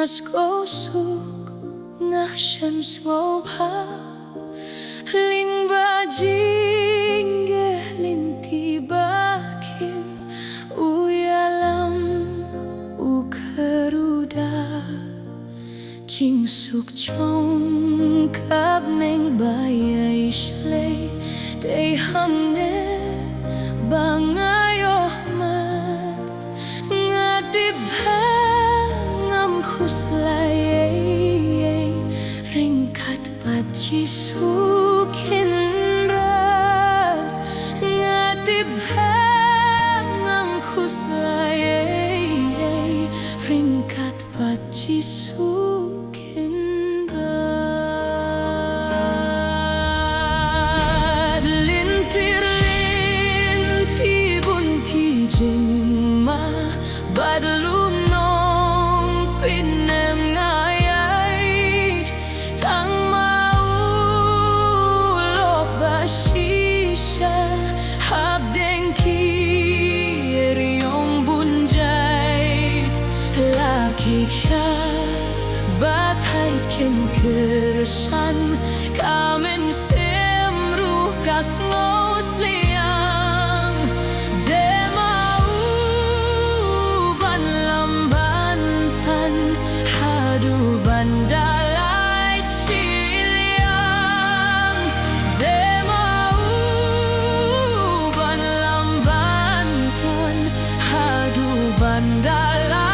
Ngas gosok ngah shams ngobha ling ba jinge linti bakim uyalam ukeruda jing suk chong kab neng baya ishle de hamne bangayo mat ngadib kuslay ringkat paci sukin rat ngadib hangang kuslay ringkat paci sukin rat lintir linti bun pijing ma badlu pinem ngayait tang mau lok bashisha habdeng kiriong bunjait laki khat bakait ken kersan kamen semru kas ngosliang demau ban lamban hadu bandalai Shilynter demau ban lambantan hadu bandalai